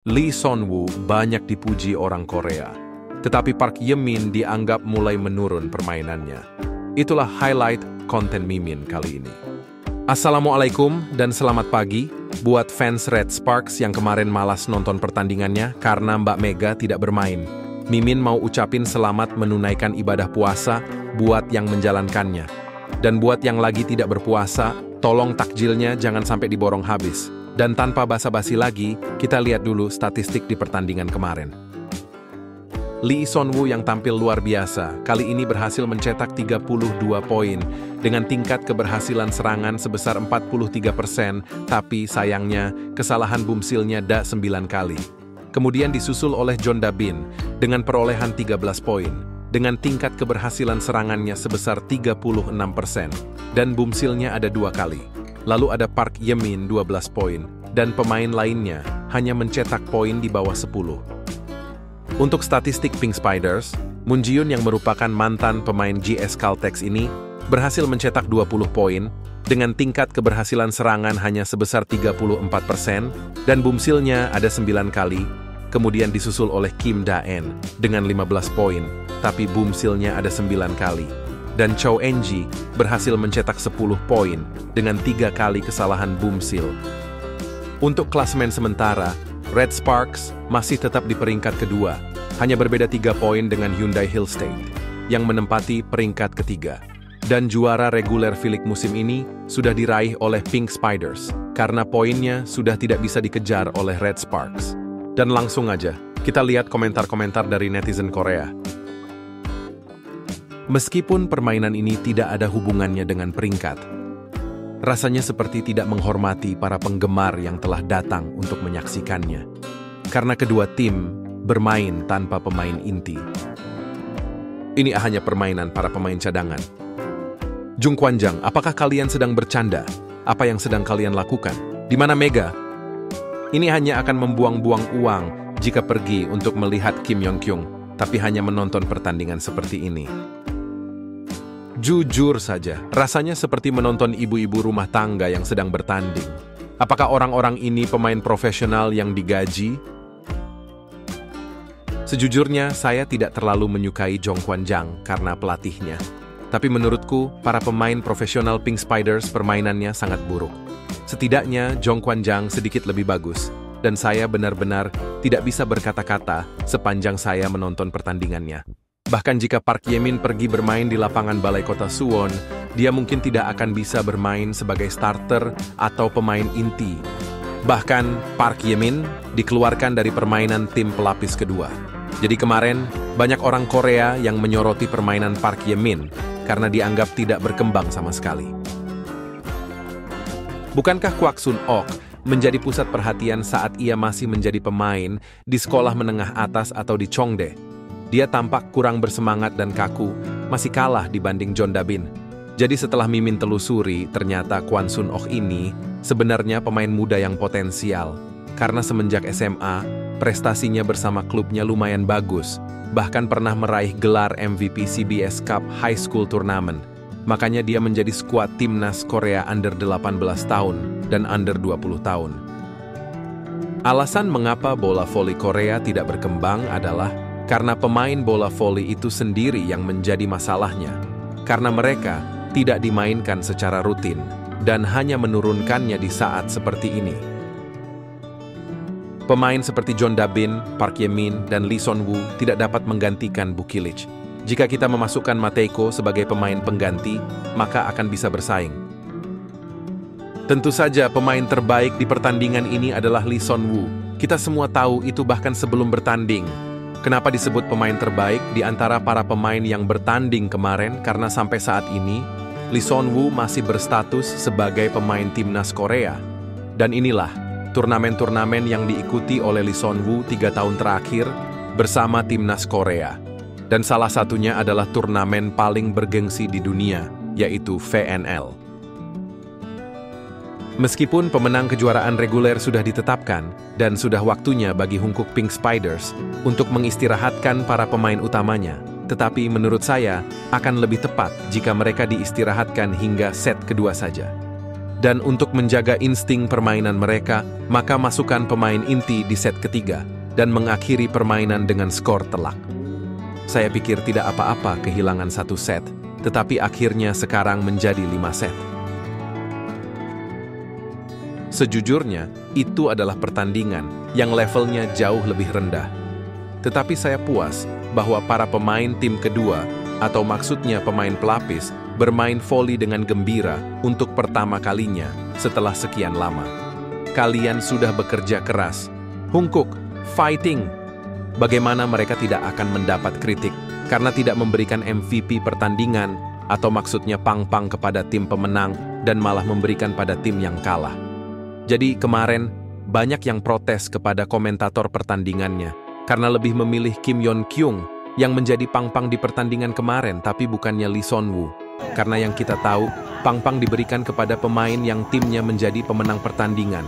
Lee Son-woo banyak dipuji orang Korea, tetapi Park Ye-min dianggap mulai menurun permainannya. Itulah highlight konten Mimin kali ini. Assalamualaikum dan selamat pagi buat fans Red Sparks yang kemarin malas nonton pertandingannya karena Mbak Mega tidak bermain. Mimin mau ucapin selamat menunaikan ibadah puasa buat yang menjalankannya. Dan buat yang lagi tidak berpuasa, tolong takjilnya jangan sampai diborong habis. Dan tanpa basa-basi lagi, kita lihat dulu statistik di pertandingan kemarin. Lee Son-woo yang tampil luar biasa, kali ini berhasil mencetak 32 poin dengan tingkat keberhasilan serangan sebesar 43%, tapi sayangnya kesalahan bumsilnya 9 kali. Kemudian disusul oleh John Da-bin dengan perolehan 13 poin, dengan tingkat keberhasilan serangannya sebesar 36%, dan bumsilnya ada 2 kali. Lalu ada Park Ye-min 12 poin, dan pemain lainnya hanya mencetak poin di bawah 10. Untuk statistik Pink Spiders, Moon Ji-yoon yang merupakan mantan pemain GS Caltex ini berhasil mencetak 20 poin, dengan tingkat keberhasilan serangan hanya sebesar 34%, dan bumsilnya ada 9 kali, kemudian disusul oleh Kim Da-en dengan 15 poin, tapi bumsilnya ada 9 kali. Dan Cho En-ji berhasil mencetak 10 poin dengan 3 kali kesalahan bumsil. Untuk klasemen sementara, Red Sparks masih tetap di peringkat kedua, hanya berbeda 3 poin dengan Hyundai Hill State, yang menempati peringkat ketiga. Dan juara reguler V-League musim ini sudah diraih oleh Pink Spiders, karena poinnya sudah tidak bisa dikejar oleh Red Sparks. Dan langsung aja, kita lihat komentar-komentar dari netizen Korea. Meskipun permainan ini tidak ada hubungannya dengan peringkat, rasanya seperti tidak menghormati para penggemar yang telah datang untuk menyaksikannya. Karena kedua tim bermain tanpa pemain inti. Ini hanya permainan para pemain cadangan. Jung Kwan-jang, apakah kalian sedang bercanda? Apa yang sedang kalian lakukan? Di mana Mega? Ini hanya akan membuang-buang uang jika pergi untuk melihat Kim Yong-kyung, tapi hanya menonton pertandingan seperti ini. Jujur saja, rasanya seperti menonton ibu-ibu rumah tangga yang sedang bertanding. Apakah orang-orang ini pemain profesional yang digaji? Sejujurnya, saya tidak terlalu menyukai Jung Kwan-jang karena pelatihnya. Tapi menurutku, para pemain profesional Pink Spiders permainannya sangat buruk. Setidaknya, Jung Kwan-jang sedikit lebih bagus. Dan saya benar-benar tidak bisa berkata-kata sepanjang saya menonton pertandingannya. Bahkan jika Park Ye-min pergi bermain di lapangan Balai Kota Suwon, dia mungkin tidak akan bisa bermain sebagai starter atau pemain inti. Bahkan Park Ye-min dikeluarkan dari permainan tim pelapis kedua. Jadi kemarin, banyak orang Korea yang menyoroti permainan Park Ye-min karena dianggap tidak berkembang sama sekali. Bukankah Kwak Sun-ok menjadi pusat perhatian saat ia masih menjadi pemain di sekolah menengah atas atau di Chongdae? Dia tampak kurang bersemangat dan kaku, masih kalah dibanding John Da-bin. Jadi setelah Mimin telusuri, ternyata Kwon Sun-ok ini sebenarnya pemain muda yang potensial. Karena semenjak SMA, prestasinya bersama klubnya lumayan bagus, bahkan pernah meraih gelar MVP CBS Cup High School Tournament. Makanya dia menjadi skuad timnas Korea under 18 tahun dan under 20 tahun. Alasan mengapa bola voli Korea tidak berkembang adalah karena pemain bola voli itu sendiri yang menjadi masalahnya, karena mereka tidak dimainkan secara rutin dan hanya menurunkannya di saat seperti ini. Pemain seperti John Da-bin, Park Ye-min, dan Lee Son-woo tidak dapat menggantikan Boo Ki-lich. Jika kita memasukkan Mateko sebagai pemain pengganti, maka akan bisa bersaing. Tentu saja pemain terbaik di pertandingan ini adalah Lee Son-woo. Kita semua tahu itu bahkan sebelum bertanding. Kenapa disebut pemain terbaik di antara para pemain yang bertanding kemarin? Karena sampai saat ini, Lee Son-woo masih berstatus sebagai pemain timnas Korea. Dan inilah turnamen-turnamen yang diikuti oleh Lee Son-woo 3 tahun terakhir bersama timnas Korea. Dan salah satunya adalah turnamen paling bergengsi di dunia, yaitu VNL. Meskipun pemenang kejuaraan reguler sudah ditetapkan, dan sudah waktunya bagi Hungkuk Pink Spiders untuk mengistirahatkan para pemain utamanya, tetapi menurut saya akan lebih tepat jika mereka diistirahatkan hingga set kedua saja. Dan untuk menjaga insting permainan mereka, maka masukkan pemain inti di set ketiga dan mengakhiri permainan dengan skor telak. Saya pikir tidak apa-apa kehilangan satu set, tetapi akhirnya sekarang menjadi 5 set. Sejujurnya, itu adalah pertandingan yang levelnya jauh lebih rendah. Tetapi saya puas bahwa para pemain tim kedua, atau maksudnya pemain pelapis, bermain voli dengan gembira untuk pertama kalinya setelah sekian lama. Kalian sudah bekerja keras, hungkuk, fighting. Bagaimana mereka tidak akan mendapat kritik karena tidak memberikan MVP pertandingan, atau maksudnya pang-pang kepada tim pemenang dan malah memberikan pada tim yang kalah. Jadi kemarin banyak yang protes kepada komentator pertandingannya karena lebih memilih Kim Yeon Kyung yang menjadi pang-pang di pertandingan kemarin tapi bukannya Lee Son Woo. Karena yang kita tahu, pang-pang diberikan kepada pemain yang timnya menjadi pemenang pertandingan.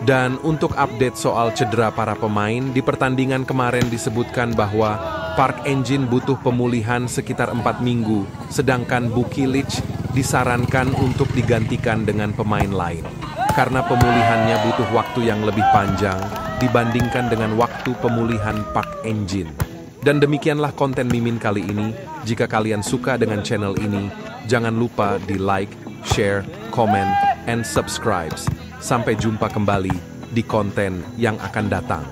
Dan untuk update soal cedera para pemain, di pertandingan kemarin disebutkan bahwa Park Engine butuh pemulihan sekitar 4 minggu, sedangkan Buki Lich disarankan untuk digantikan dengan pemain lain. Karena pemulihannya butuh waktu yang lebih panjang dibandingkan dengan waktu pemulihan Park Engine. Dan demikianlah konten Mimin kali ini. Jika kalian suka dengan channel ini, jangan lupa di like, share, comment, and subscribe. Sampai jumpa kembali di konten yang akan datang.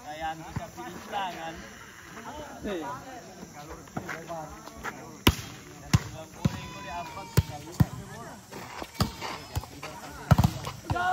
Kayak bisa pilih tangan. Go!